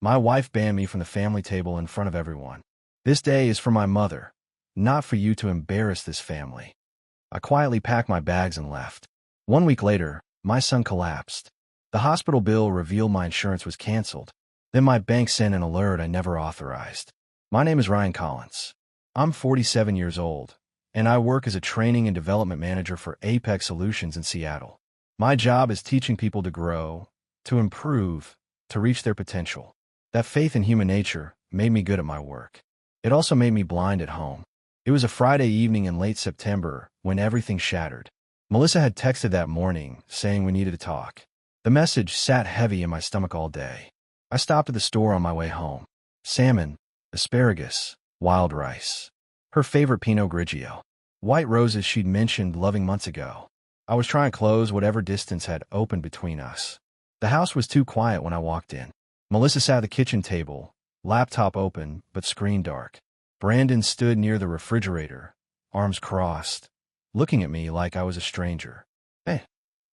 My wife banned me from the family table in front of everyone. This day is for my mother, not for you to embarrass this family. I quietly packed my bags and left. 1 week later, my son collapsed. The hospital bill revealed my insurance was canceled. Then my bank sent an alert I never authorized. My name is Ryan Collins. I'm 47 years old, and I work as a training and development manager for Apex Solutions in Seattle. My job is teaching people to grow, to improve, to reach their potential. That faith in human nature made me good at my work. It also made me blind at home. It was a Friday evening in late September when everything shattered. Melissa had texted that morning saying we needed to talk. The message sat heavy in my stomach all day. I stopped at the store on my way home. Salmon, asparagus, wild rice. Her favorite Pinot Grigio. White roses she'd mentioned loving months ago. I was trying to close whatever distance had opened between us. The house was too quiet when I walked in. Melissa sat at the kitchen table, laptop open but screen dark. Brandon stood near the refrigerator, arms crossed, looking at me like I was a stranger. "Hey,"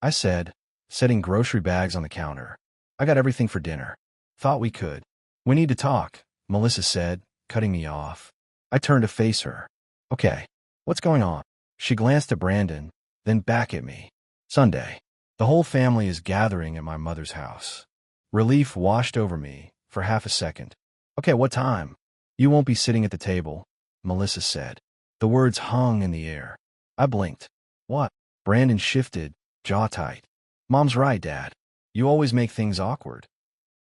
I said, setting grocery bags on the counter. "I got everything for dinner. Thought we could." "We need to talk," Melissa said, cutting me off. I turned to face her. "Okay, what's going on?" She glanced at Brandon, then back at me. "Sunday. The whole family is gathering at my mother's house." Relief washed over me for half a second. "Okay, what time?" "You won't be sitting at the table," Melissa said. The words hung in the air. I blinked. "What?" Brandon shifted, jaw tight. "Mom's right, Dad. You always make things awkward."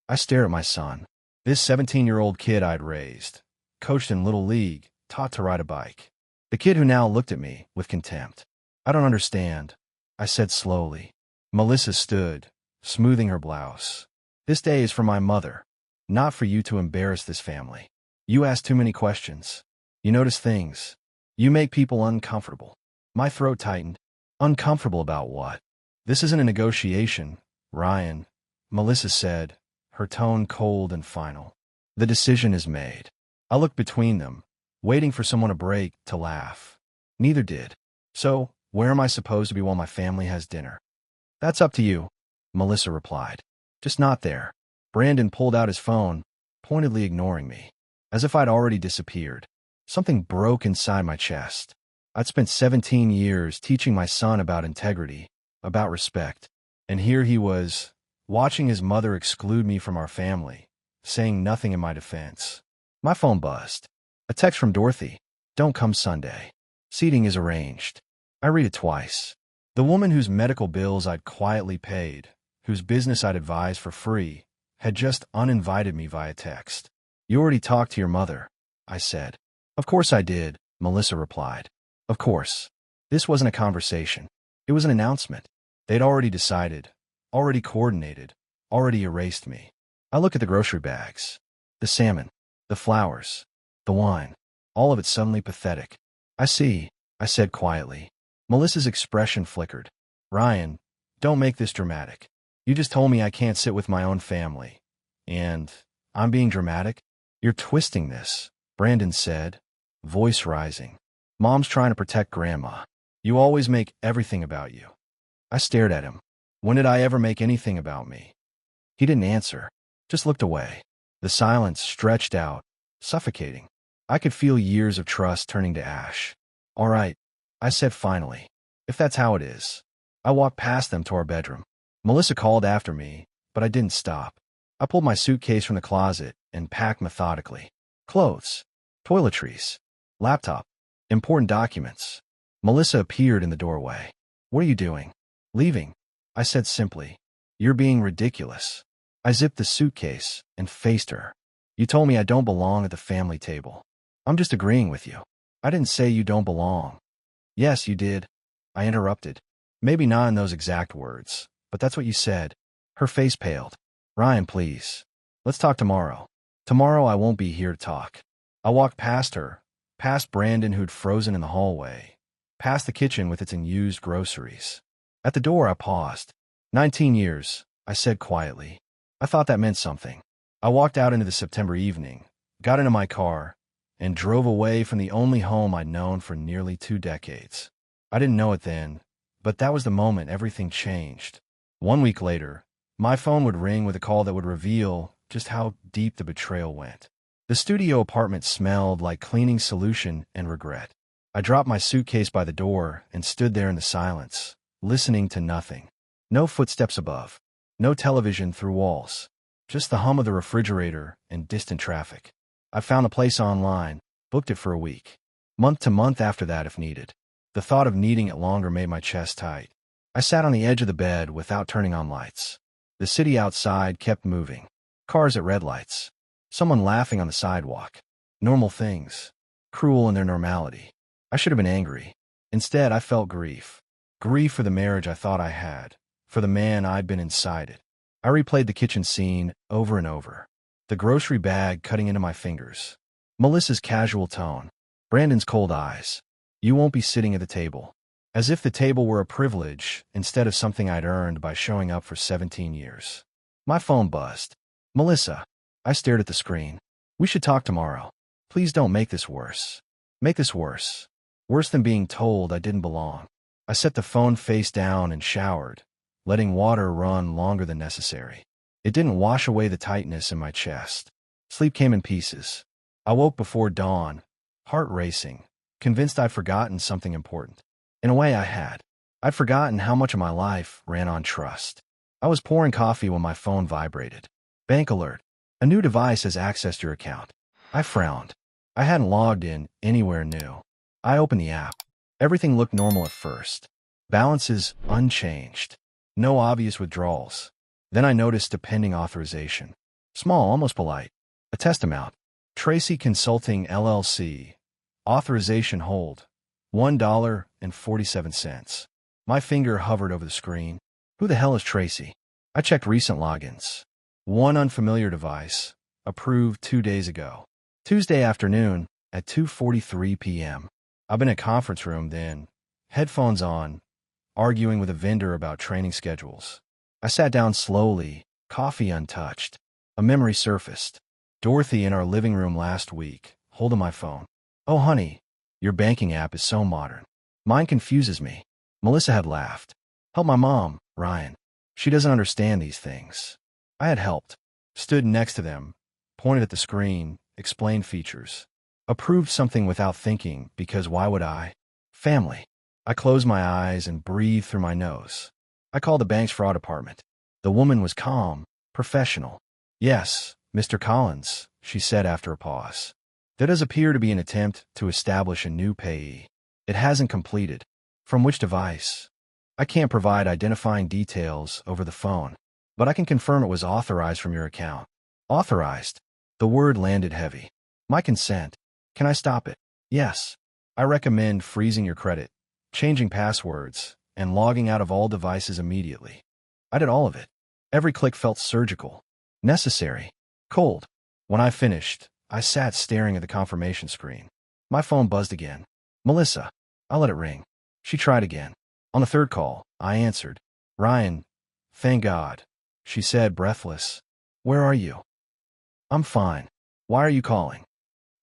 I stared at my son. This 17-year-old kid I'd raised, coached in Little League, taught to ride a bike. The kid who now looked at me with contempt. "I don't understand," I said slowly. Melissa stood, smoothing her blouse. "This day is for my mother, not for you to embarrass this family. You ask too many questions. You notice things. You make people uncomfortable." My throat tightened. "Uncomfortable about what?" "This isn't a negotiation, Ryan," Melissa said, her tone cold and final. "The decision is made." I looked between them, waiting for someone to break, to laugh. Neither did. "So, where am I supposed to be while my family has dinner?" "That's up to you," Melissa replied. "Just not there." Brandon pulled out his phone, pointedly ignoring me, as if I'd already disappeared. Something broke inside my chest. I'd spent 17 years teaching my son about integrity, about respect, and here he was, watching his mother exclude me from our family, saying nothing in my defense. My phone buzzed. A text from Dorothy. "Don't come Sunday. Seating is arranged." I read it twice. The woman whose medical bills I'd quietly paid, whose business I'd advised for free, had just uninvited me via text. "You already talked to your mother," I said. "Of course I did," Melissa replied. "Of course." This wasn't a conversation. It was an announcement. They'd already decided, already coordinated, already erased me. I looked at the grocery bags. The salmon, the flowers, the wine, all of it suddenly pathetic. "I see," I said quietly. Melissa's expression flickered. "Ryan, don't make this dramatic. You just told me I can't sit with my own family. And I'm being dramatic?" "You're twisting this," Brandon said, voice rising. "Mom's trying to protect Grandma. You always make everything about you." I stared at him. When did I ever make anything about me? He didn't answer, just looked away. The silence stretched out, suffocating. I could feel years of trust turning to ash. "All right," I said finally. "If that's how it is." I walked past them to our bedroom. Melissa called after me, but I didn't stop. I pulled my suitcase from the closet and packed methodically. Clothes, toiletries, laptop, important documents. Melissa appeared in the doorway. "What are you doing?" "Leaving," I said simply. "You're being ridiculous." I zipped the suitcase and faced her. "You told me I don't belong at the family table." "I'm just agreeing with you." "I didn't say you don't belong." "Yes, you did," I interrupted. "Maybe not in those exact words, but that's what you said." Her face paled. "Ryan, please. Let's talk tomorrow." "Tomorrow I won't be here to talk." I walked past her, past Brandon who'd frozen in the hallway, past the kitchen with its unused groceries. At the door I paused. 19 years, I said quietly. I thought that meant something. I walked out into the September evening, got into my car, and drove away from the only home I'd known for nearly 2 decades. I didn't know it then, but that was the moment everything changed. 1 week later, my phone would ring with a call that would reveal just how deep the betrayal went. The studio apartment smelled like cleaning solution and regret. I dropped my suitcase by the door and stood there in the silence, listening to nothing. No footsteps above. No television through walls. Just the hum of the refrigerator and distant traffic. I found a place online, booked it for a week. Month to month after that if needed. The thought of needing it longer made my chest tight. I sat on the edge of the bed without turning on lights. The city outside kept moving. Cars at red lights. Someone laughing on the sidewalk. Normal things. Cruel in their normality. I should have been angry. Instead, I felt grief. Grief for the marriage I thought I had. For the man I'd been inside it. I replayed the kitchen scene over and over. The grocery bag cutting into my fingers. Melissa's casual tone. Brandon's cold eyes. You won't be sitting at the table. As if the table were a privilege instead of something I'd earned by showing up for 17 years. My phone buzzed. Melissa. I stared at the screen. We should talk tomorrow. Please don't make this worse. Make this worse. Worse than being told I didn't belong. I set the phone face down and showered, letting water run longer than necessary. It didn't wash away the tightness in my chest. Sleep came in pieces. I woke before dawn, heart racing, convinced I'd forgotten something important. In a way, I had. I'd forgotten how much of my life ran on trust. I was pouring coffee when my phone vibrated. Bank alert. A new device has accessed your account. I frowned. I hadn't logged in anywhere new. I opened the app. Everything looked normal at first. Balances unchanged. No obvious withdrawals. Then I noticed a pending authorization. Small, almost polite. A test amount. Tracy Consulting LLC. Authorization hold. $1.47. My finger hovered over the screen. Who the hell is Tracy? I checked recent logins. One unfamiliar device. Approved 2 days ago. Tuesday afternoon at 2:43 p.m. I've been in a conference room then, headphones on, arguing with a vendor about training schedules. I sat down slowly, coffee untouched. A memory surfaced. Dorothy in our living room last week, holding my phone. Oh, honey, your banking app is so modern. Mine confuses me. Melissa had laughed. Help my mom, Ryan. She doesn't understand these things. I had helped. Stood next to them, pointed at the screen, explained features. Approved something without thinking, because why would I? Family. I closed my eyes and breathed through my nose. I called the bank's fraud department. The woman was calm, professional. Yes, Mr. Collins, she said after a pause. There does appear to be an attempt to establish a new payee. It hasn't completed. From which device? I can't provide identifying details over the phone, but I can confirm it was authorized from your account. Authorized. The word landed heavy. My consent. Can I stop it? Yes. I recommend freezing your credit, changing passwords, and logging out of all devices immediately. I did all of it. Every click felt surgical, necessary, cold. When I finished, I sat staring at the confirmation screen. My phone buzzed again. Melissa. I let it ring. She tried again. On the third call, I answered. Ryan. Thank God. She said, breathless. Where are you? I'm fine. Why are you calling?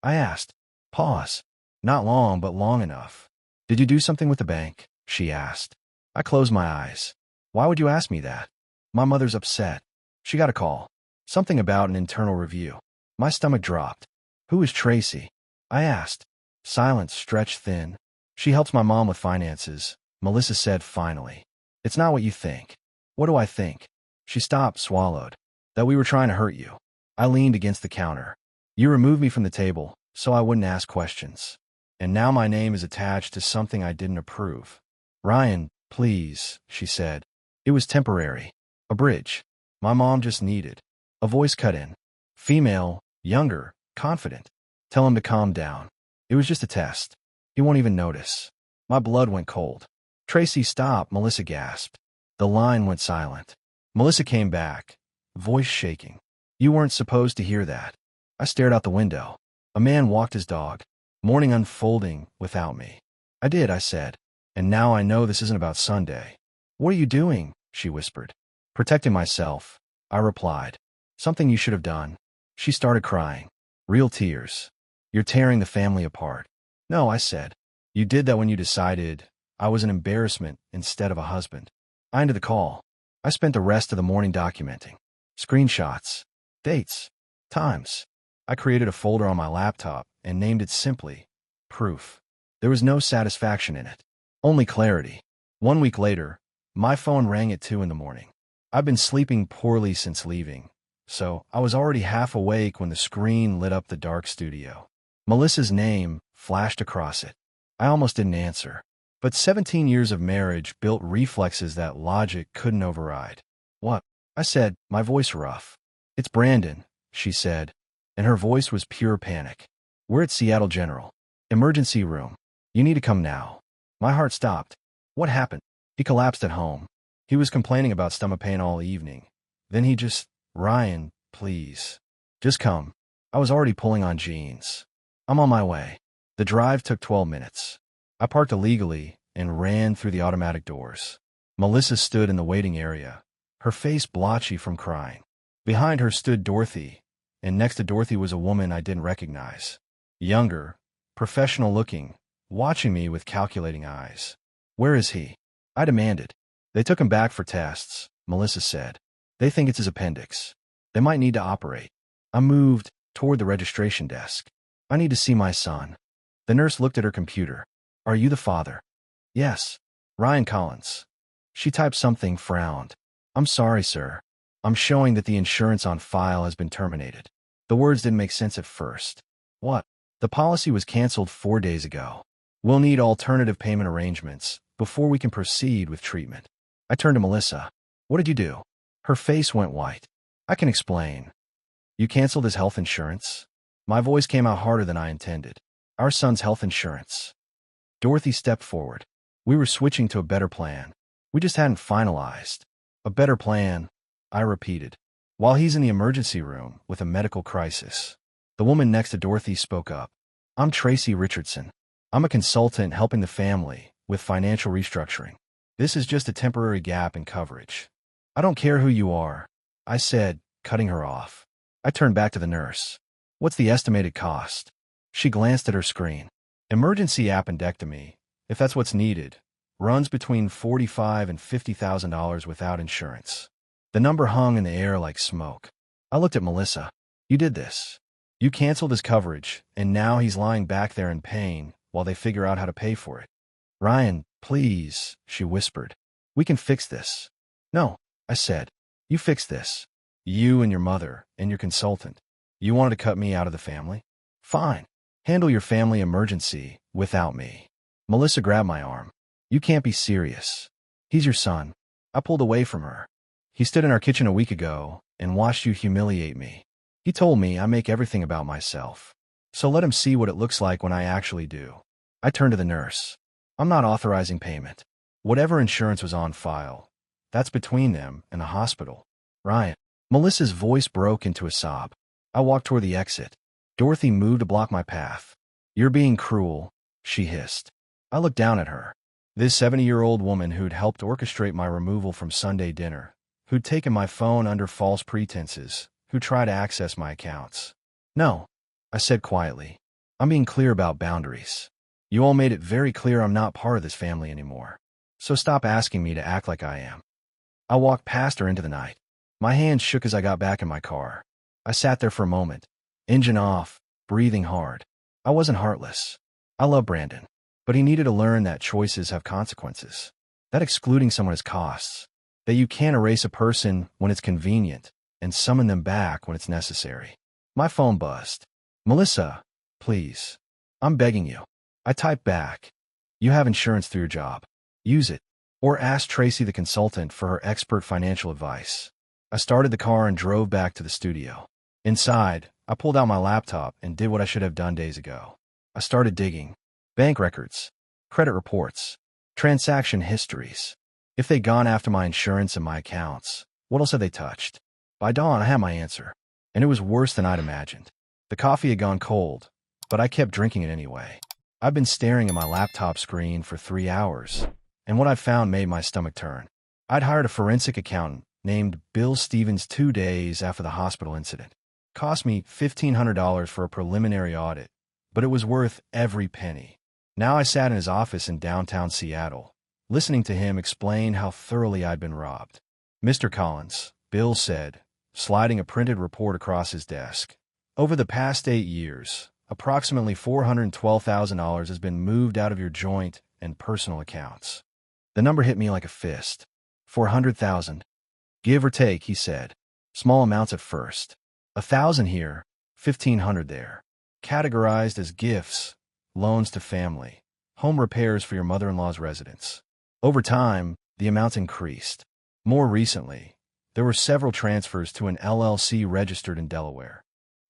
I asked. Pause. Not long, but long enough. Did you do something with the bank? She asked. I closed my eyes. Why would you ask me that? My mother's upset. She got a call. Something about an internal review. My stomach dropped. Who is Tracy? I asked. Silence stretched thin. She helps my mom with finances, Melissa said finally. It's not what you think. What do I think? She stopped, swallowed. That we were trying to hurt you. I leaned against the counter. You removed me from the table, so I wouldn't ask questions. And now my name is attached to something I didn't approve. Ryan, please, she said. It was temporary. A bridge. My mom just needed. A voice cut in. Female, younger, confident. Tell him to calm down. It was just a test. He won't even notice. My blood went cold. Tracy, stop, Melissa gasped. The line went silent. Melissa came back, voice shaking. You weren't supposed to hear that. I stared out the window. A man walked his dog. Morning unfolding without me. I did, I said. And now I know this isn't about Sunday. What are you doing? She whispered. Protecting myself, I replied. Something you should have done. She started crying. Real tears. You're tearing the family apart. No, I said. You did that when you decided I was an embarrassment instead of a husband. I ended the call. I spent the rest of the morning documenting. Screenshots. dates, times. I created a folder on my laptop and named it simply Proof. There was no satisfaction in it, only clarity. 1 week later, my phone rang at 2 in the morning. I'd been sleeping poorly since leaving, so I was already half awake when the screen lit up the dark studio. Melissa's name flashed across it. I almost didn't answer, but 17 years of marriage built reflexes that logic couldn't override. "What?" I said, my voice rough. "It's Brandon," she said, and her voice was pure panic. "We're at Seattle General. Emergency room. You need to come now." My heart stopped. "What happened?" "He collapsed at home. He was complaining about stomach pain all evening. Then he just, Ryan, please. Just come." I was already pulling on jeans. "I'm on my way." The drive took 12 minutes. I parked illegally and ran through the automatic doors. Melissa stood in the waiting area, her face blotchy from crying. Behind her stood Dorothy, and next to Dorothy was a woman I didn't recognize. Younger, professional looking, watching me with calculating eyes. "Where is he?" I demanded. "They took him back for tests," Melissa said. "They think it's his appendix. They might need to operate." I moved toward the registration desk. "I need to see my son." The nurse looked at her computer. "Are you the father?" "Yes. Ryan Collins." She typed something, frowned. "I'm sorry, sir. I'm showing that the insurance on file has been terminated." The words didn't make sense at first. "What?" "The policy was canceled 4 days ago. We'll need alternative payment arrangements before we can proceed with treatment." I turned to Melissa. "What did you do?" Her face went white. "I can explain. You canceled his health insurance?" My voice came out harder than I intended. "Our son's health insurance." Dorothy stepped forward. "We were switching to a better plan. We just hadn't finalized." "A better plan," I repeated. "While he's in the emergency room with a medical crisis." The woman next to Dorothy spoke up. "I'm Tracy Richardson. I'm a consultant helping the family with financial restructuring. This is just a temporary gap in coverage." "I don't care who you are," I said, cutting her off. I turned back to the nurse. "What's the estimated cost?" She glanced at her screen. "Emergency appendectomy, if that's what's needed, runs between $45,000 and $50,000 without insurance." The number hung in the air like smoke. I looked at Melissa. "You did this. You canceled his coverage, and now he's lying back there in pain while they figure out how to pay for it." "Ryan, please," she whispered. "We can fix this." "No," I said. "You fix this. You and your mother and your consultant. You wanted to cut me out of the family? Fine. Handle your family emergency without me." Melissa grabbed my arm. "You can't be serious. He's your son." I pulled away from her. "He stood in our kitchen a week ago and watched you humiliate me. He told me I make everything about myself. So let him see what it looks like when I actually do." I turned to the nurse. "I'm not authorizing payment. Whatever insurance was on file, that's between them and the hospital." "Ryan." Melissa's voice broke into a sob. I walked toward the exit. Dorothy moved to block my path. "You're being cruel," she hissed. I looked down at her. This 70-year-old woman who'd helped orchestrate my removal from Sunday dinner, who'd taken my phone under false pretenses, who tried to access my accounts. "No," I said quietly. "I'm being clear about boundaries. You all made it very clear I'm not part of this family anymore. So stop asking me to act like I am." I walked past her into the night. My hands shook as I got back in my car. I sat there for a moment, engine off, breathing hard. I wasn't heartless. I love Brandon, but he needed to learn that choices have consequences, that excluding someone has costs, that you can't erase a person when it's convenient and summon them back when it's necessary. My phone buzzed. "Melissa, please. I'm begging you." I typed back. "You have insurance through your job. Use it. Or ask Tracy the consultant for her expert financial advice." I started the car and drove back to the studio. Inside, I pulled out my laptop and did what I should have done days ago. I started digging. Bank records, credit reports, transaction histories. If they'd gone after my insurance and my accounts, what else had they touched? By dawn, I had my answer, and it was worse than I'd imagined. The coffee had gone cold, but I kept drinking it anyway. I'd been staring at my laptop screen for 3 hours, and what I'd found made my stomach turn. I'd hired a forensic accountant named Bill Stevens 2 days after the hospital incident. Cost me $1,500 for a preliminary audit, but it was worth every penny. Now I sat in his office in downtown Seattle, listening to him explain how thoroughly I'd been robbed. "Mr. Collins," Bill said, sliding a printed report across his desk. Over the past 8 years, approximately $412,000 has been moved out of your joint and personal accounts. The number hit me like a fist. 400,000. Give or take, he said. Small amounts at first. 1,000 here, 1,500 there. Categorized as gifts, loans to family, home repairs for your mother-in-law's residence. Over time, the amounts increased. More recently, there were several transfers to an LLC registered in Delaware.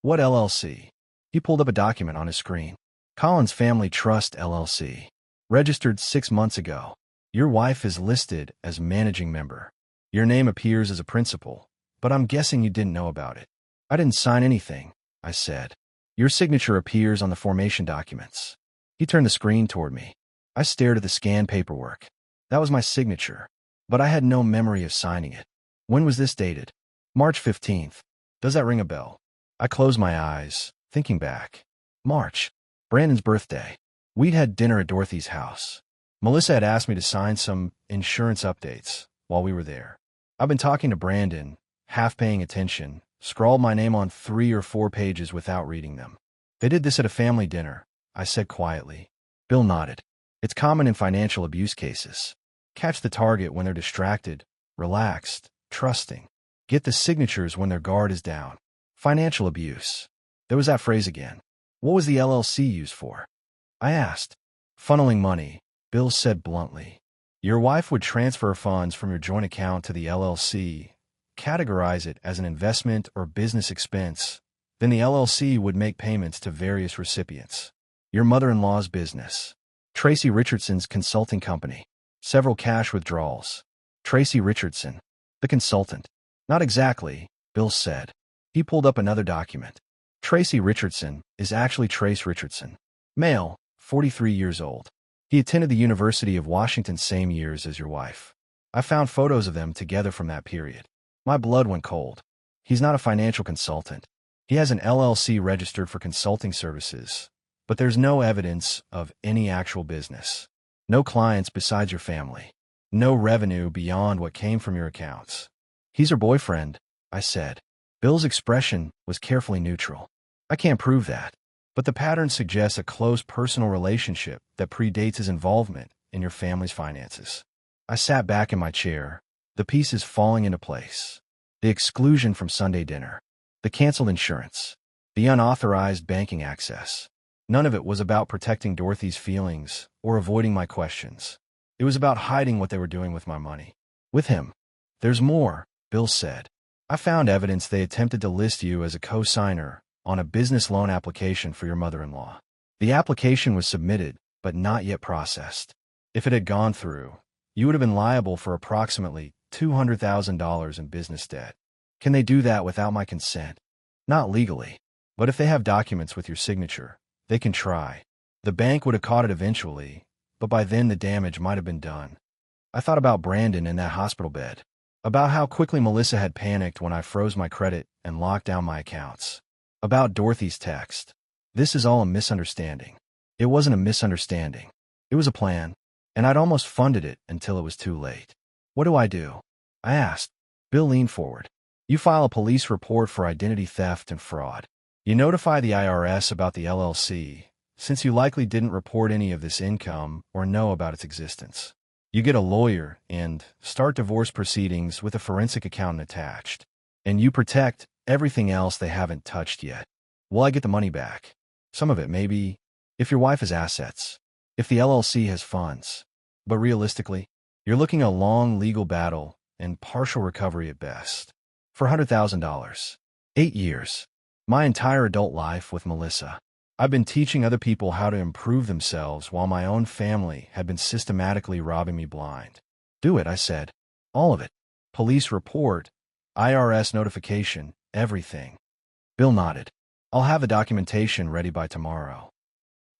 What LLC? He pulled up a document on his screen. Collins Family Trust LLC. Registered 6 months ago. Your wife is listed as managing member. Your name appears as a principal, but I'm guessing you didn't know about it. I didn't sign anything, I said. Your signature appears on the formation documents. He turned the screen toward me. I stared at the scanned paperwork. That was my signature, but I had no memory of signing it. When was this dated? March 15th. Does that ring a bell? I closed my eyes, thinking back. March. Brandon's birthday. We'd had dinner at Dorothy's house. Melissa had asked me to sign some insurance updates while we were there. I've been talking to Brandon, half paying attention, scrawled my name on 3 or 4 pages without reading them. They did this at a family dinner, I said quietly. Bill nodded. It's common in financial abuse cases. Catch the target when they're distracted, relaxed, trusting. Get the signatures when their guard is down. Financial abuse. There was that phrase again. What was the LLC used for? I asked. Funneling money, Bill said bluntly. Your wife would transfer funds from your joint account to the LLC, categorize it as an investment or business expense, then the LLC would make payments to various recipients. Your mother-in-law's business. Tracy Richardson's consulting company. Several cash withdrawals. Tracy Richardson. The consultant. Not exactly, Bill said. He pulled up another document. Tracy Richardson is actually Trace Richardson. Male, 43 years old. He attended the University of Washington same years as your wife. I found photos of them together from that period. My blood went cold. He's not a financial consultant. He has an LLC registered for consulting services, but there's no evidence of any actual business. No clients besides your family. No revenue beyond what came from your accounts. He's her boyfriend, I said. Bill's expression was carefully neutral. I can't prove that, but the pattern suggests a close personal relationship that predates his involvement in your family's finances. I sat back in my chair, the pieces falling into place. The exclusion from Sunday dinner. The canceled insurance. The unauthorized banking access. None of it was about protecting Dorothy's feelings or avoiding my questions. It was about hiding what they were doing with my money. With him. There's more, Bill said. I found evidence they attempted to list you as a co-signer on a business loan application for your mother-in-law. The application was submitted, but not yet processed. If it had gone through, you would have been liable for approximately $200,000 in business debt. Can they do that without my consent? Not legally. But if they have documents with your signature, they can try. The bank would have caught it eventually, but by then the damage might have been done. I thought about Brandon in that hospital bed. About how quickly Melissa had panicked when I froze my credit and locked down my accounts. About Dorothy's text. This is all a misunderstanding. It wasn't a misunderstanding. It was a plan, and I'd almost funded it until it was too late. What do? I asked. Bill leaned forward. You file a police report for identity theft and fraud. You notify the IRS about the LLC, since you likely didn't report any of this income or know about its existence. You get a lawyer and start divorce proceedings with a forensic accountant attached. And you protect everything else they haven't touched yet. Will I get the money back? Some of it, maybe, if your wife has assets, if the LLC has funds. But realistically, you're looking at a long legal battle and partial recovery at best. For $100,000. 8 years. My entire adult life with Melissa. I've been teaching other people how to improve themselves while my own family had been systematically robbing me blind. Do it, I said. All of it. Police report, IRS notification, everything. Bill nodded. I'll have the documentation ready by tomorrow.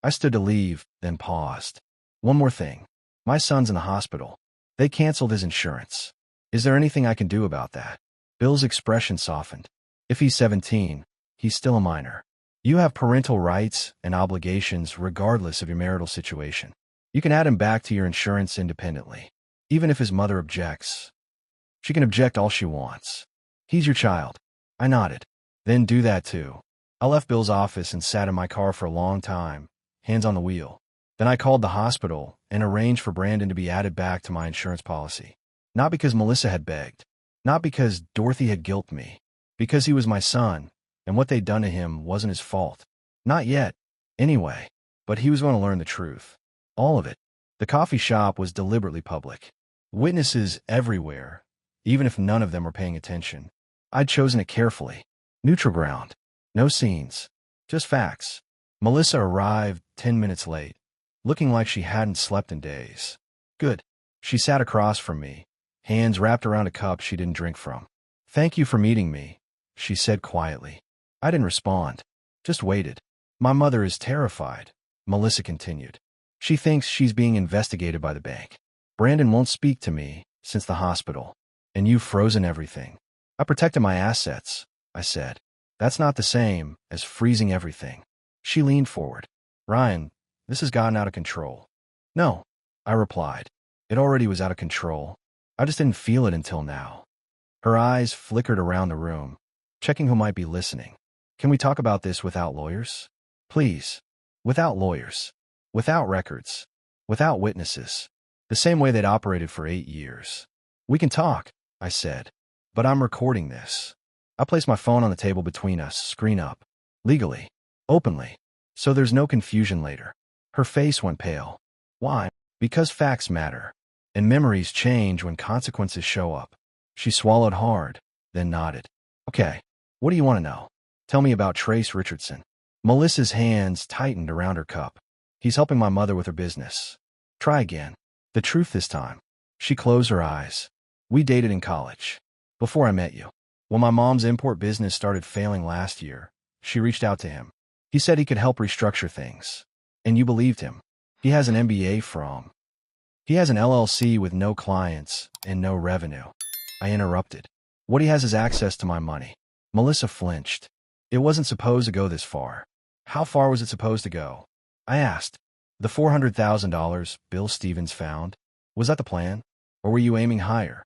I stood to leave, then paused. One more thing. My son's in the hospital. They canceled his insurance. Is there anything I can do about that? Bill's expression softened. If he's 17, he's still a minor. You have parental rights and obligations regardless of your marital situation. You can add him back to your insurance independently. Even if his mother objects. She can object all she wants. He's your child. I nodded. Then do that too. I left Bill's office and sat in my car for a long time, hands on the wheel. Then I called the hospital and arranged for Brandon to be added back to my insurance policy. Not because Melissa had begged. Not because Dorothy had guilted me. Because he was my son, and what they'd done to him wasn't his fault. Not yet, anyway. But he was going to learn the truth. All of it. The coffee shop was deliberately public. Witnesses everywhere, even if none of them were paying attention. I'd chosen it carefully. Neutral ground. No scenes. Just facts. Melissa arrived 10 minutes late, looking like she hadn't slept in days. Good. She sat across from me, hands wrapped around a cup she didn't drink from. Thank you for meeting me, she said quietly. I didn't respond. Just waited. My mother is terrified, Melissa continued. She thinks she's being investigated by the bank. Brandon won't speak to me since the hospital. And you've frozen everything. I protected my assets, I said. That's not the same as freezing everything. She leaned forward. Ryan, this has gotten out of control. No, I replied. It already was out of control. I just didn't feel it until now. Her eyes flickered around the room, checking who might be listening. Can we talk about this without lawyers? Please. Without lawyers. Without records. Without witnesses. The same way they'd operated for 8 years. We can talk, I said. But I'm recording this. I placed my phone on the table between us, screen up. Legally. Openly. So there's no confusion later. Her face went pale. Why? Because facts matter. And memories change when consequences show up. She swallowed hard, then nodded. Okay. What do you want to know? Tell me about Trace Richardson. Melissa's hands tightened around her cup. He's helping my mother with her business. Try again. The truth this time. She closed her eyes. We dated in college. Before I met you. When my mom's import business started failing last year, she reached out to him. He said he could help restructure things. And you believed him. He has an MBA from. He has an LLC with no clients and no revenue. I interrupted. What he has is access to my money. Melissa flinched. It wasn't supposed to go this far. How far was it supposed to go? I asked. The $400,000 Bill Stevens found? Was that the plan? Or were you aiming higher?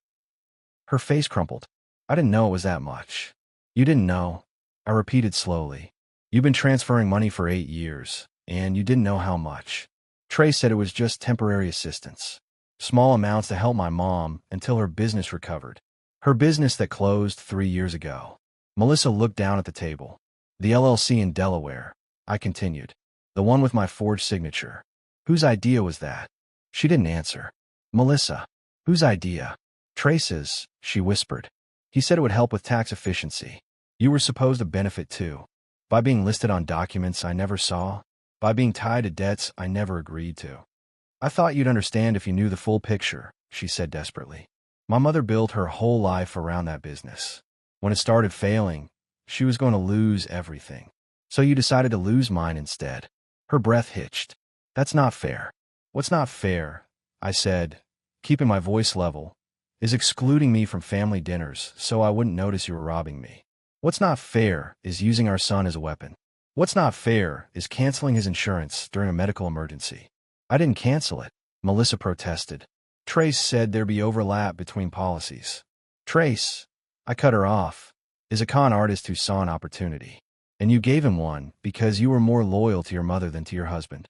Her face crumpled. I didn't know it was that much. You didn't know. I repeated slowly. You've been transferring money for 8 years, and you didn't know how much. Trey said it was just temporary assistance. Small amounts to help my mom until her business recovered. Her business that closed 3 years ago. Melissa looked down at the table. The LLC in Delaware, I continued. The one with my forged signature. Whose idea was that? She didn't answer. Melissa. Whose idea? Trace's, she whispered. He said it would help with tax efficiency. You were supposed to benefit too. By being listed on documents I never saw. By being tied to debts I never agreed to. I thought you'd understand if you knew the full picture, she said desperately. My mother built her whole life around that business. When it started failing, she was going to lose everything. So you decided to lose mine instead. Her breath hitched. That's not fair. What's not fair, I said, keeping my voice level, is excluding me from family dinners so I wouldn't notice you were robbing me. What's not fair is using our son as a weapon. What's not fair is canceling his insurance during a medical emergency. I didn't cancel it, Melissa protested. Trace said there'd be overlap between policies. Trace, I cut her off, is a con artist who saw an opportunity. And you gave him one because you were more loyal to your mother than to your husband.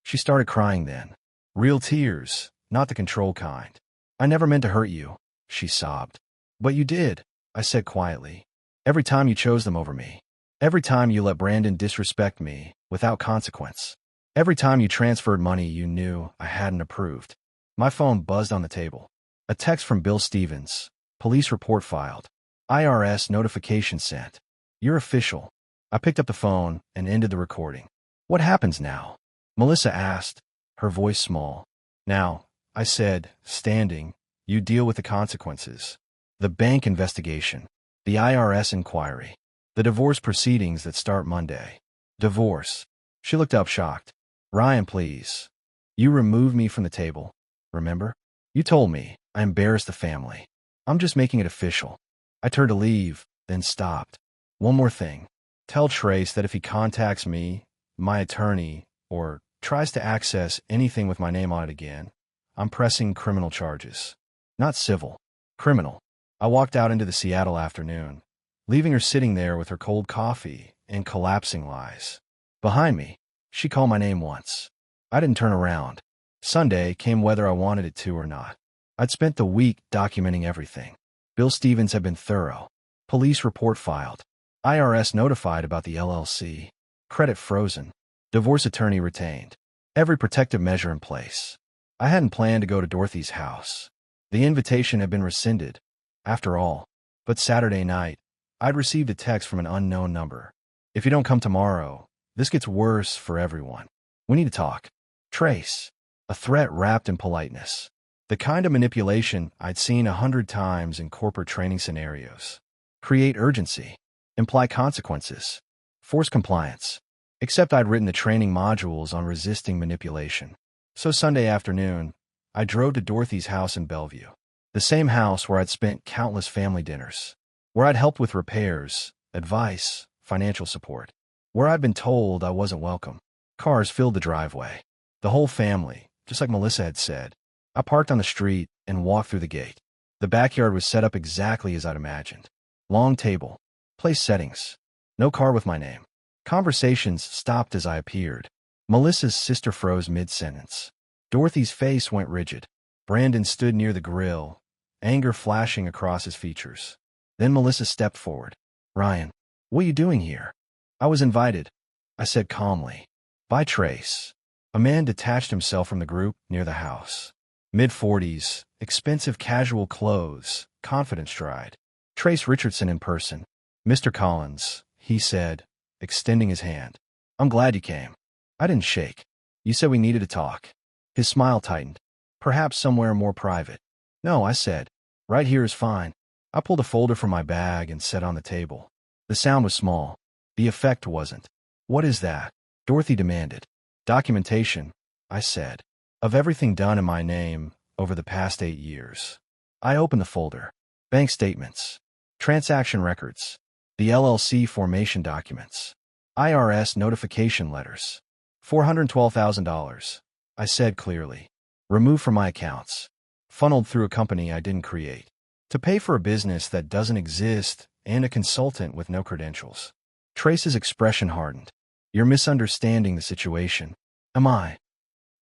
She started crying then. Real tears, not the control kind. I never meant to hurt you, she sobbed. But you did, I said quietly. Every time you chose them over me. Every time you let Brandon disrespect me without consequence. Every time you transferred money you knew I hadn't approved. My phone buzzed on the table. A text from Bill Stevens. Police report filed. IRS notification sent. You're official. I picked up the phone and ended the recording. What happens now? Melissa asked, her voice small. Now, I said, standing, you deal with the consequences. The bank investigation. The IRS inquiry. The divorce proceedings that start Monday. Divorce. She looked up shocked. Ryan, please. You removed me from the table. Remember? You told me I embarrassed the family. I'm just making it official. I turned to leave, then stopped. One more thing. Tell Trace that if he contacts me, my attorney, or tries to access anything with my name on it again, I'm pressing criminal charges. Not civil. Criminal. I walked out into the Seattle afternoon, leaving her sitting there with her cold coffee and collapsing lies. Behind me, she called my name once. I didn't turn around. Sunday came whether I wanted it to or not. I'd spent the week documenting everything. Bill Stevens had been thorough. Police report filed. IRS notified about the LLC. Credit frozen. Divorce attorney retained. Every protective measure in place. I hadn't planned to go to Dorothy's house. The invitation had been rescinded, after all. But Saturday night, I'd received a text from an unknown number. If you don't come tomorrow, this gets worse for everyone. We need to talk. Trace. A threat wrapped in politeness. The kind of manipulation I'd seen 100 times in corporate training scenarios. Create urgency. Imply consequences. Force compliance. Except I'd written the training modules on resisting manipulation. So Sunday afternoon, I drove to Dorothy's house in Bellevue. The same house where I'd spent countless family dinners. Where I'd helped with repairs, advice, financial support. Where I'd been told I wasn't welcome. Cars filled the driveway. The whole family, just like Melissa had said. I parked on the street and walked through the gate. The backyard was set up exactly as I'd imagined. Long table. Place settings. No car with my name. Conversations stopped as I appeared. Melissa's sister froze mid-sentence. Dorothy's face went rigid. Brandon stood near the grill, anger flashing across his features. Then Melissa stepped forward. "Ryan, what are you doing here?" "I was invited," I said calmly. "By Trace." A man detached himself from the group near the house. Mid-40s, expensive casual clothes, confident stride. Trace Richardson in person. "Mr. Collins," he said, extending his hand. "I'm glad you came." I didn't shake. "You said we needed to talk." His smile tightened. "Perhaps somewhere more private." "No," I said. "Right here is fine." I pulled a folder from my bag and set on the table. The sound was small. The effect wasn't. "What is that?" Dorothy demanded. "Documentation," I said, "of everything done in my name over the past 8 years." I opened the folder. Bank statements. Transaction records. The LLC formation documents. IRS notification letters. $412,000, I said clearly. Removed from my accounts. Funneled through a company I didn't create. To pay for a business that doesn't exist and a consultant with no credentials. Trace's expression hardened. "You're misunderstanding the situation." "Am I?"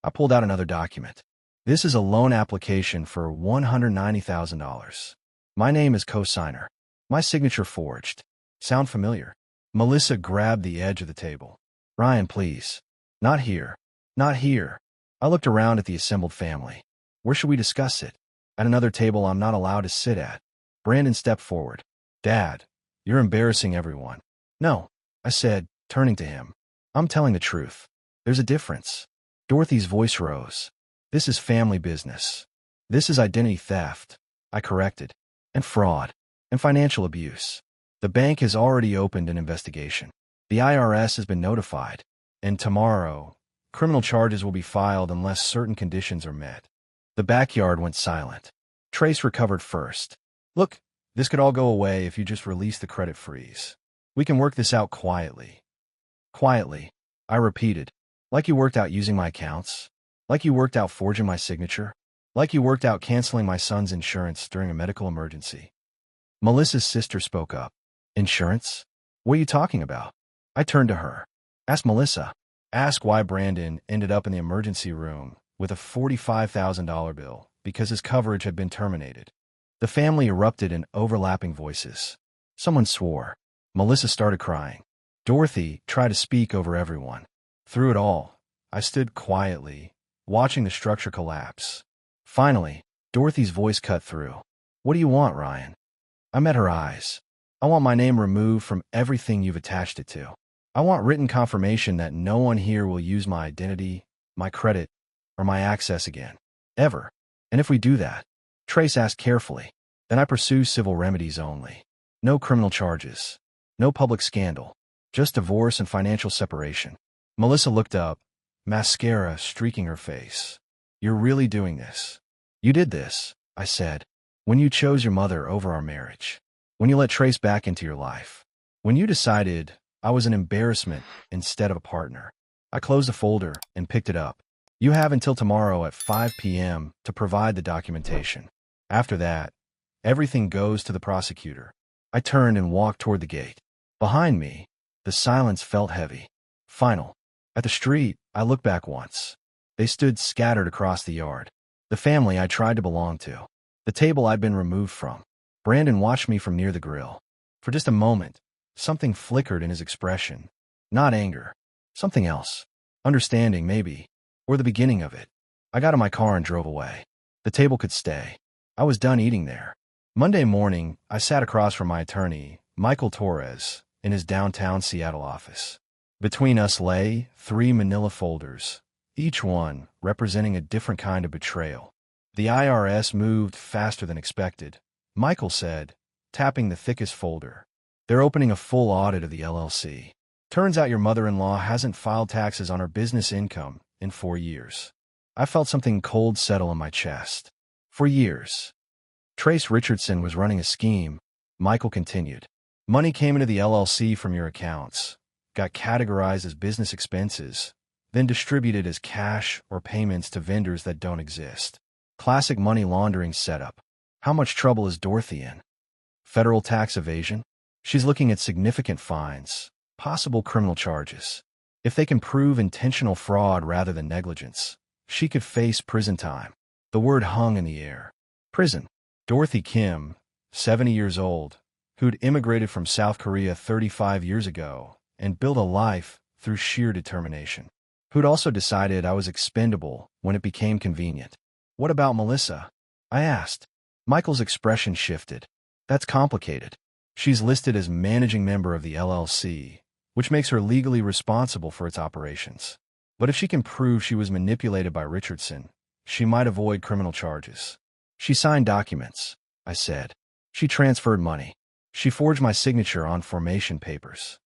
I pulled out another document. "This is a loan application for $190,000. My name is co-signer. My signature forged. Sound familiar?" Melissa grabbed the edge of the table. "Ryan, please. Not here. Not here." I looked around at the assembled family. "Where should we discuss it?" "At another table I'm not allowed to sit at." Brandon stepped forward. "Dad, you're embarrassing everyone." "No," I said, turning to him. "I'm telling the truth. There's a difference." Dorothy's voice rose. "This is family business. This is identity theft," I corrected, "and fraud, and financial abuse. The bank has already opened an investigation. The IRS has been notified, and tomorrow, criminal charges will be filed unless certain conditions are met." The backyard went silent. Trace recovered first. "Look, this could all go away if you just release the credit freeze. We can work this out quietly." "Quietly," I repeated. "Like you worked out using my accounts? Like you worked out forging my signature? Like you worked out canceling my son's insurance during a medical emergency?" Melissa's sister spoke up. "Insurance? What are you talking about?" I turned to her. "Ask Melissa. Ask why Brandon ended up in the emergency room with a $45,000 bill because his coverage had been terminated." The family erupted in overlapping voices. Someone swore. Melissa started crying. Dorothy tried to speak over everyone. Through it all, I stood quietly, watching the structure collapse. Finally, Dorothy's voice cut through. "What do you want, Ryan?" I met her eyes. "I want my name removed from everything you've attached it to. I want written confirmation that no one here will use my identity, my credit, or my access again. Ever. And if we do that," Trace asked carefully, "then I pursue civil remedies only. No criminal charges. No public scandal. Just divorce and financial separation." Melissa looked up, mascara streaking her face. "You're really doing this?" "You did this," I said, "when you chose your mother over our marriage. When you let Trace back into your life. When you decided I was an embarrassment instead of a partner." I closed the folder and picked it up. "You have until tomorrow at 5 p.m. to provide the documentation. After that, everything goes to the prosecutor." I turned and walked toward the gate. Behind me, the silence felt heavy. Final. At the street, I looked back once. They stood scattered across the yard. The family I tried to belong to. The table I'd been removed from. Brandon watched me from near the grill. For just a moment, something flickered in his expression. Not anger. Something else. Understanding, maybe. Or the beginning of it. I got in my car and drove away. The table could stay. I was done eating there. Monday morning, I sat across from my attorney, Michael Torres, in his downtown Seattle office. Between us lay 3 manila folders, each one representing a different kind of betrayal. The IRS moved faster than expected, Michael said, tapping the thickest folder. They're opening a full audit of the LLC. Turns out your mother-in-law hasn't filed taxes on her business income in 4 years. I felt something cold settle in my chest. For years. Trace Richardson was running a scheme, Michael continued. Money came into the LLC from your accounts, got categorized as business expenses, then distributed as cash or payments to vendors that don't exist. Classic money laundering setup. How much trouble is Dorothy in? Federal tax evasion? She's looking at significant fines, possible criminal charges. If they can prove intentional fraud rather than negligence, she could face prison time. The word hung in the air. Prison. Dorothy Kim, 70 years old, who'd immigrated from South Korea 35 years ago and built a life through sheer determination. Who'd also decided I was expendable when it became convenient. What about Melissa? I asked. Michael's expression shifted. That's complicated. She's listed as managing member of the LLC, which makes her legally responsible for its operations. But if she can prove she was manipulated by Richardson, she might avoid criminal charges. She signed documents, I said. She transferred money. She forged my signature on formation papers.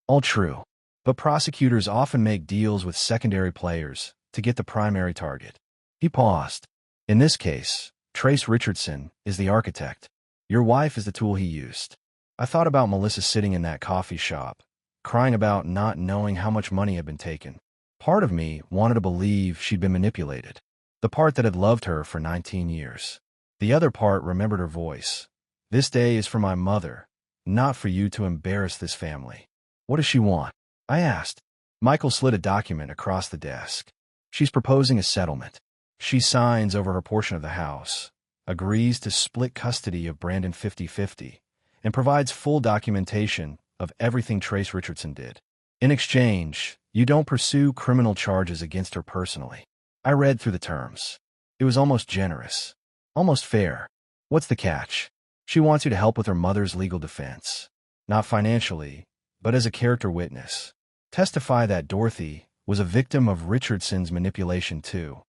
All true. But prosecutors often make deals with secondary players to get the primary target. He paused. In this case, Trace Richardson is the architect. Your wife is the tool he used. I thought about Melissa sitting in that coffee shop, crying about not knowing how much money had been taken. Part of me wanted to believe she'd been manipulated. The part that had loved her for 19 years. The other part remembered her voice. This day is for my mother, not for you to embarrass this family. What does she want? I asked. Michael slid a document across the desk. She's proposing a settlement. She signs over her portion of the house, agrees to split custody of Brandon 50-50, and provides full documentation of everything Trace Richardson did. In exchange, you don't pursue criminal charges against her personally. I read through the terms. It was almost generous. Almost fair. What's the catch? She wants you to help with her mother's legal defense. Not financially, but as a character witness. Testify that Dorothy was a victim of Richardson's manipulation too.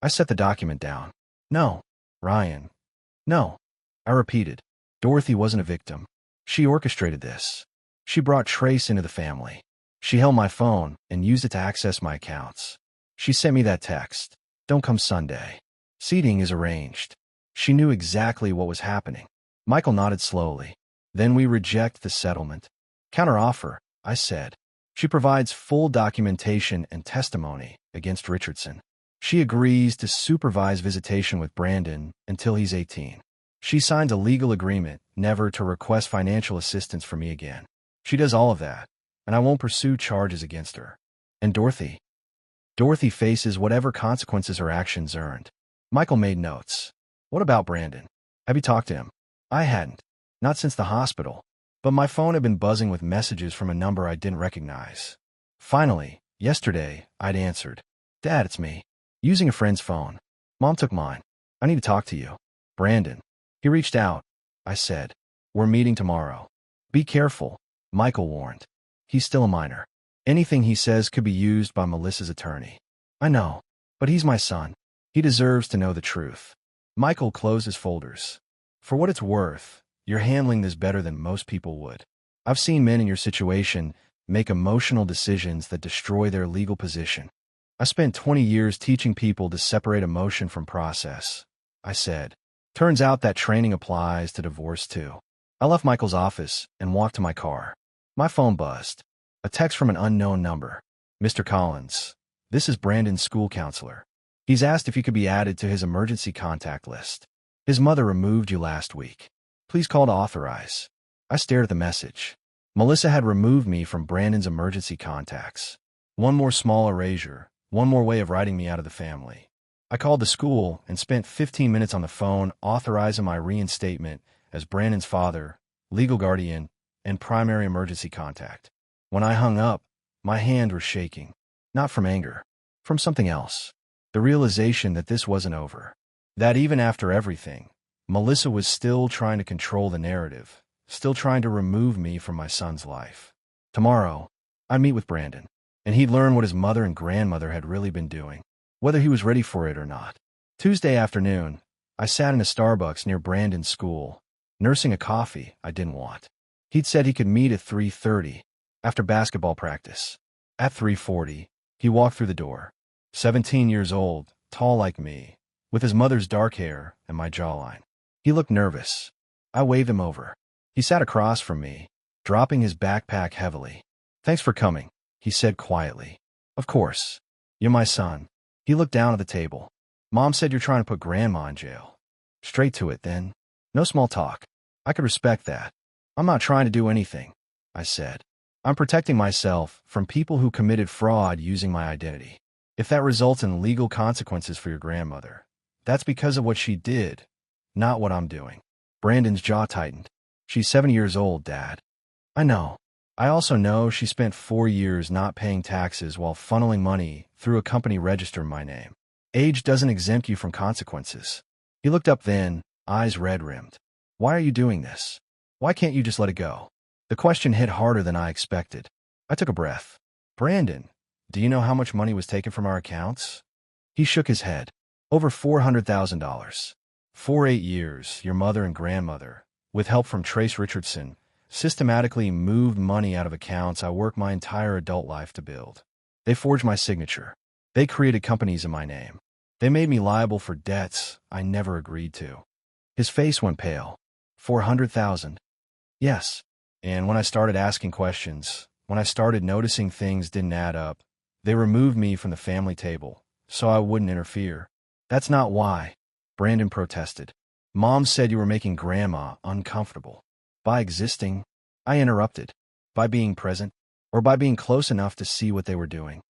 I set the document down. No, Ryan. No. I repeated. Dorothy wasn't a victim. She orchestrated this. She brought Trace into the family. She held my phone and used it to access my accounts. She sent me that text. Don't come Sunday. Seating is arranged. She knew exactly what was happening. Michael nodded slowly. Then we reject the settlement. Counteroffer, I said. She provides full documentation and testimony against Richardson. She agrees to supervise visitation with Brandon until he's 18. She signs a legal agreement never to request financial assistance from me again. She does all of that, and I won't pursue charges against her. And Dorothy? Dorothy faces whatever consequences her actions earned. Michael made notes. What about Brandon? Have you talked to him? I hadn't. Not since the hospital. But my phone had been buzzing with messages from a number I didn't recognize. Finally, yesterday, I'd answered. Dad, it's me. Using a friend's phone. Mom took mine. I need to talk to you. Brandon. He reached out. I said. We're meeting tomorrow. Be careful, Michael warned. He's still a minor. Anything he says could be used by Melissa's attorney. I know. But he's my son. He deserves to know the truth. Michael closed his folders. For what it's worth, you're handling this better than most people would. I've seen men in your situation make emotional decisions that destroy their legal position. I spent 20 years teaching people to separate emotion from process, I said. Turns out that training applies to divorce too. I left Michael's office and walked to my car. My phone buzzed. A text from an unknown number. Mr. Collins, this is Brandon's school counselor. He's asked if you could be added to his emergency contact list. His mother removed you last week. Please call to authorize. I stared at the message. Melissa had removed me from Brandon's emergency contacts. One more small erasure, one more way of writing me out of the family. I called the school and spent 15 minutes on the phone authorizing my reinstatement as Brandon's father, legal guardian, and primary emergency contact. When I hung up, my hands were shaking. Not from anger, from something else. The realization that this wasn't over. That even after everything, Melissa was still trying to control the narrative, still trying to remove me from my son's life. Tomorrow, I'd meet with Brandon, and he'd learn what his mother and grandmother had really been doing, whether he was ready for it or not. Tuesday afternoon, I sat in a Starbucks near Brandon's school, nursing a coffee I didn't want. He'd said he could meet at 3:30, after basketball practice. At 3:40, he walked through the door. 17 years old, tall like me, with his mother's dark hair and my jawline. He looked nervous. I waved him over. He sat across from me, dropping his backpack heavily. "Thanks for coming," he said quietly. "Of course. You're my son." He looked down at the table. "Mom said you're trying to put Grandma in jail." Straight to it, then. No small talk. I could respect that. "I'm not trying to do anything," I said. "I'm protecting myself from people who committed fraud using my identity. If that results in legal consequences for your grandmother, that's because of what she did, not what I'm doing." Brandon's jaw tightened. "She's 7 years old, Dad." "I know. I also know she spent 4 years not paying taxes while funneling money through a company registered in my name. Age doesn't exempt you from consequences." He looked up then, eyes red-rimmed. "Why are you doing this? Why can't you just let it go?" The question hit harder than I expected. I took a breath. "Brandon, do you know how much money was taken from our accounts?" He shook his head. "Over $400,000. For 8 years, your mother and grandmother, with help from Trace Richardson, systematically moved money out of accounts I worked my entire adult life to build. They forged my signature. They created companies in my name. They made me liable for debts I never agreed to." His face went pale. 400,000? Yes. And when I started asking questions, when I started noticing things didn't add up, they removed me from the family table, so I wouldn't interfere. "That's not why," Brandon protested. "Mom said you were making Grandma uncomfortable. By existing," I interrupted. "By being present, or by being close enough to see what they were doing?"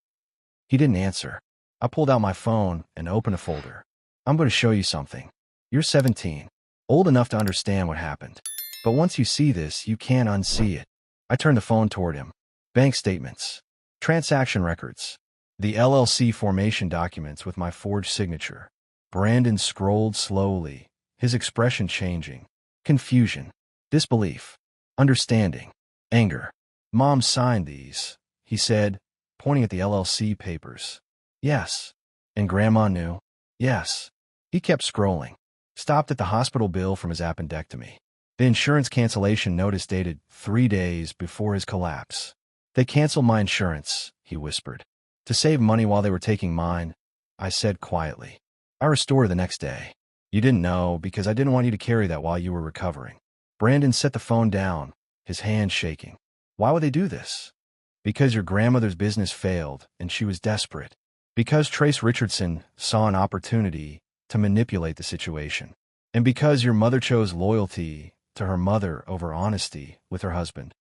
He didn't answer. I pulled out my phone and opened a folder. "I'm going to show you something. You're 17, old enough to understand what happened. But once you see this, you can't unsee it." I turned the phone toward him. Bank statements, transaction records, the LLC formation documents with my forged signature. Brandon scrolled slowly, his expression changing. Confusion, disbelief, understanding, anger. "Mom signed these," he said, pointing at the LLC papers. "Yes." "And Grandma knew?" "Yes." He kept scrolling, stopped at the hospital bill from his appendectomy. The insurance cancellation notice dated 3 days before his collapse. "They canceled my insurance," he whispered. "To save money while they were taking mine," I said quietly. "I restored the next day. You didn't know because I didn't want you to carry that while you were recovering." Brandon set the phone down, his hand shaking. "Why would they do this?" "Because your grandmother's business failed and she was desperate. Because Trace Richardson saw an opportunity to manipulate the situation. And because your mother chose loyalty to her mother over honesty with her husband."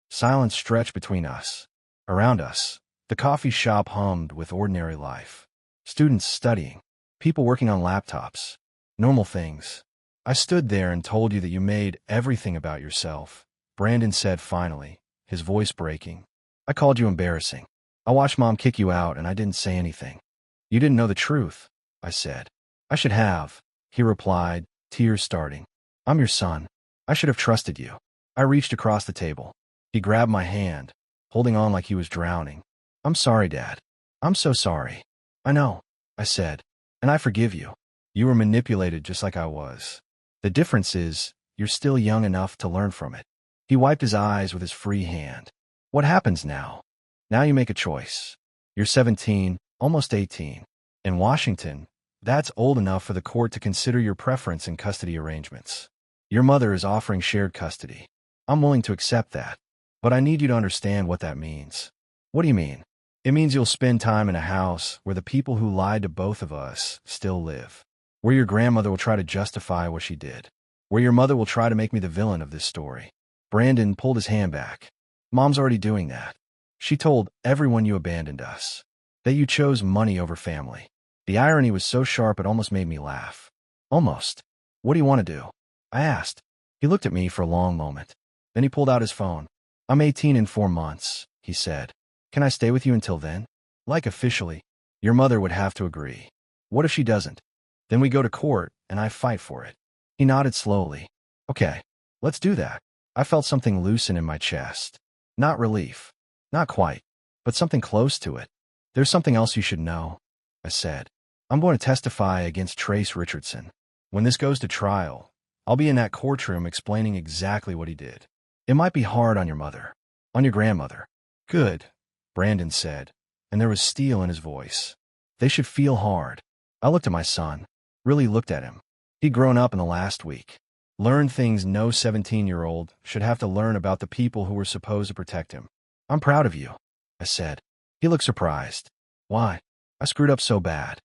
Silence stretched between us. Around us, the coffee shop hummed with ordinary life. Students studying, people working on laptops. Normal things. "I stood there and told you that you made everything about yourself," Brandon said finally, his voice breaking. "I called you embarrassing. I watched Mom kick you out and I didn't say anything." "You didn't know the truth," I said. "I should have," he replied, tears starting. "I'm your son. I should have trusted you." I reached across the table. He grabbed my hand, holding on like he was drowning. "I'm sorry, Dad. I'm so sorry." "I know," I said, "and I forgive you. You were manipulated just like I was. The difference is, you're still young enough to learn from it." He wiped his eyes with his free hand. "What happens now? Now you make a choice. You're 17, almost 18. In Washington, that's old enough for the court to consider your preference in custody arrangements. Your mother is offering shared custody. I'm willing to accept that. But I need you to understand what that means." "What do you mean?" "It means you'll spend time in a house where the people who lied to both of us still live. Where your grandmother will try to justify what she did. Where your mother will try to make me the villain of this story." Brandon pulled his hand back. Mom's already doing that. She told everyone you abandoned us. That you chose money over family. The irony was so sharp it almost made me laugh. Almost. What do you want to do? I asked. He looked at me for a long moment. Then he pulled out his phone. I'm 18 in 4 months, he said. Can I stay with you until then? Like officially. Your mother would have to agree. What if she doesn't? Then we go to court, and I fight for it. He nodded slowly. Okay, let's do that. I felt something loosen in my chest. Not relief. Not quite. But something close to it. There's something else you should know, I said. I'm going to testify against Trace Richardson. When this goes to trial, I'll be in that courtroom explaining exactly what he did. It might be hard on your mother. On your grandmother. Good, Brandon said, and there was steel in his voice. They should feel hard. I looked at my son. Really looked at him. He'd grown up in the last week. Learned things no 17-year-old should have to learn about the people who were supposed to protect him. I'm proud of you, I said. He looked surprised. Why? I screwed up so bad.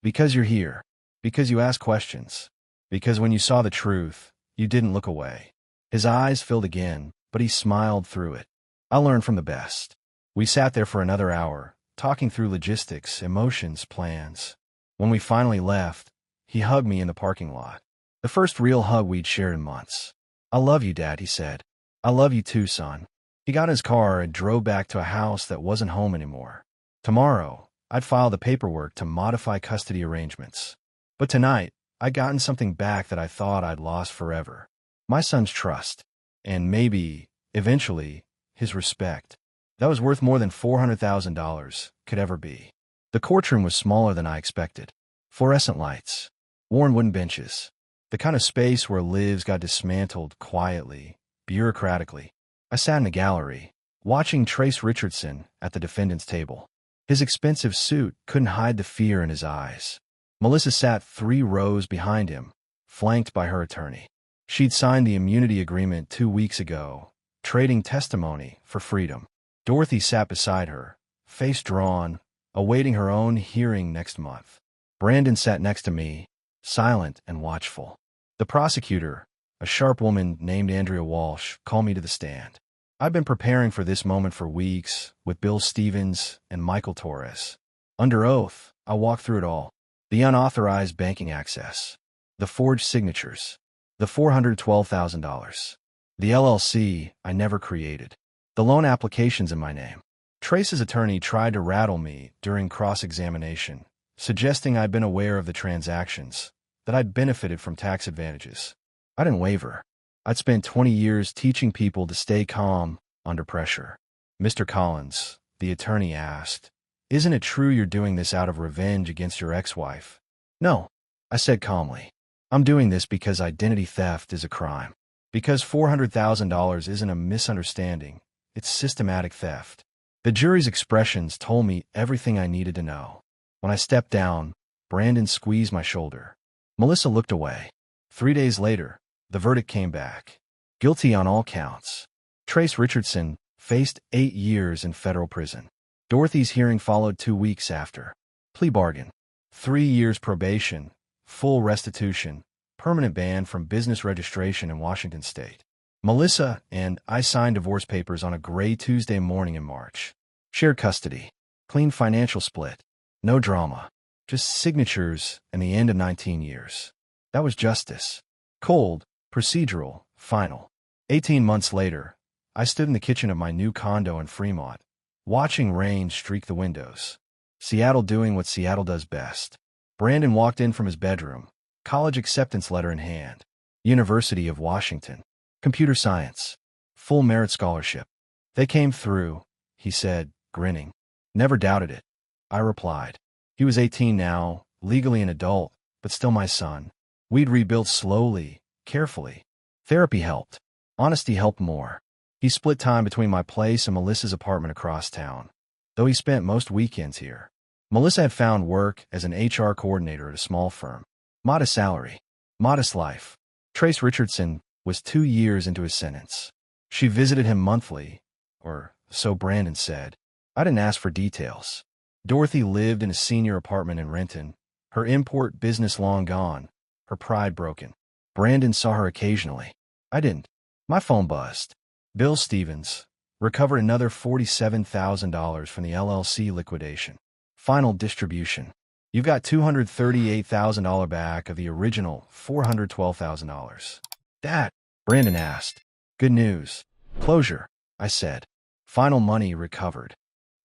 Because you're here. Because you asked questions. Because when you saw the truth, you didn't look away. His eyes filled again, but he smiled through it. I learned from the best. We sat there for another hour, talking through logistics, emotions, plans. When we finally left, he hugged me in the parking lot. The first real hug we'd shared in months. I love you, Dad, he said. I love you too, son. He got in his car and drove back to a house that wasn't home anymore. Tomorrow, I'd file the paperwork to modify custody arrangements. But tonight, I'd gotten something back that I thought I'd lost forever. My son's trust. And maybe, eventually, his respect. That was worth more than $400,000 could ever be. The courtroom was smaller than I expected. Fluorescent lights. Worn wooden benches. The kind of space where lives got dismantled quietly, bureaucratically. I sat in a gallery, watching Trace Richardson at the defendant's table. His expensive suit couldn't hide the fear in his eyes. Melissa sat 3 rows behind him, flanked by her attorney. She'd signed the immunity agreement 2 weeks ago, trading testimony for freedom. Dorothy sat beside her, face drawn, awaiting her own hearing next month. Brandon sat next to me, silent and watchful. The prosecutor, a sharp woman named Andrea Walsh, called me to the stand. I'd been preparing for this moment for weeks, with Bill Stevens and Michael Torres. Under oath, I walked through it all. The unauthorized banking access. The forged signatures. The $412,000. The LLC I never created. The loan applications in my name. Trace's attorney tried to rattle me during cross-examination, suggesting I'd been aware of the transactions, that I'd benefited from tax advantages. I didn't waver. I'd spent 20 years teaching people to stay calm under pressure. Mr. Collins, the attorney asked, isn't it true you're doing this out of revenge against your ex-wife? No, I said calmly. I'm doing this because identity theft is a crime. Because $400,000 isn't a misunderstanding, it's systematic theft. The jury's expressions told me everything I needed to know. When I stepped down, Brandon squeezed my shoulder. Melissa looked away. 3 days later, the verdict came back. Guilty on all counts. Trace Richardson faced 8 years in federal prison. Dorothy's hearing followed 2 weeks after. Plea bargain. 3 years probation, full restitution, permanent ban from business registration in Washington state. Melissa and I signed divorce papers on a gray Tuesday morning in March. Shared custody. Clean financial split. No drama. Just signatures and the end of 19 years. That was justice. Cold, procedural, final. 18 months later, I stood in the kitchen of my new condo in Fremont, watching rain streak the windows. Seattle doing what Seattle does best. Brandon walked in from his bedroom, college acceptance letter in hand. University of Washington. Computer science. Full merit scholarship. They came through, he said, grinning. Never doubted it. I replied. He was 18 now, legally an adult, but still my son. We'd rebuilt slowly, carefully. Therapy helped. Honesty helped more. He split time between my place and Melissa's apartment across town, though he spent most weekends here. Melissa had found work as an HR coordinator at a small firm. Modest salary. Modest life. Trace Richardson was 2 years into his sentence. She visited him monthly, or so Brandon said. I didn't ask for details. Dorothy lived in a senior apartment in Renton, her import business long gone, her pride broken. Brandon saw her occasionally. I didn't. My phone buzzed. Bill Stevens recovered another $47,000 from the LLC liquidation. Final distribution. You've got $238,000 back of the original $412,000. Dad, Brandon asked. Good news. Closure, I said. Final money recovered.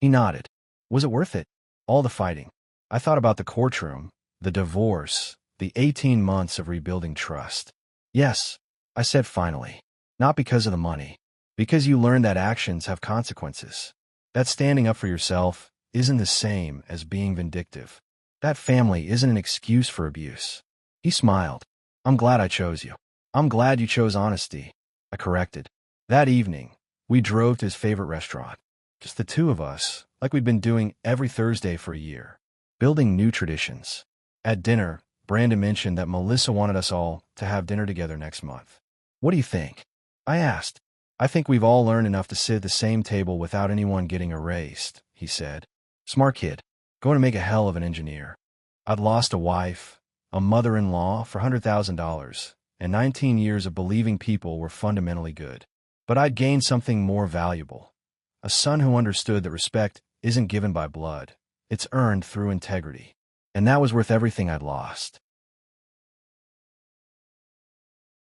He nodded. Was it worth it? All the fighting. I thought about the courtroom, the divorce, the 18 months of rebuilding trust. Yes, I said finally. Not because of the money. Because you learned that actions have consequences. That standing up for yourself isn't the same as being vindictive. That family isn't an excuse for abuse. He smiled. I'm glad I chose you. I'm glad you chose honesty, I corrected. That evening, we drove to his favorite restaurant. Just the two of us, like we'd been doing every Thursday for a year. Building new traditions. At dinner, Brandon mentioned that Melissa wanted us all to have dinner together next month. What do you think? I asked. I think we've all learned enough to sit at the same table without anyone getting erased, he said. Smart kid. Going to make a hell of an engineer. I'd lost a wife, a mother-in-law for $100,000, and 19 years of believing people were fundamentally good. But I'd gained something more valuable. A son who understood that respect isn't given by blood. It's earned through integrity. And that was worth everything I'd lost.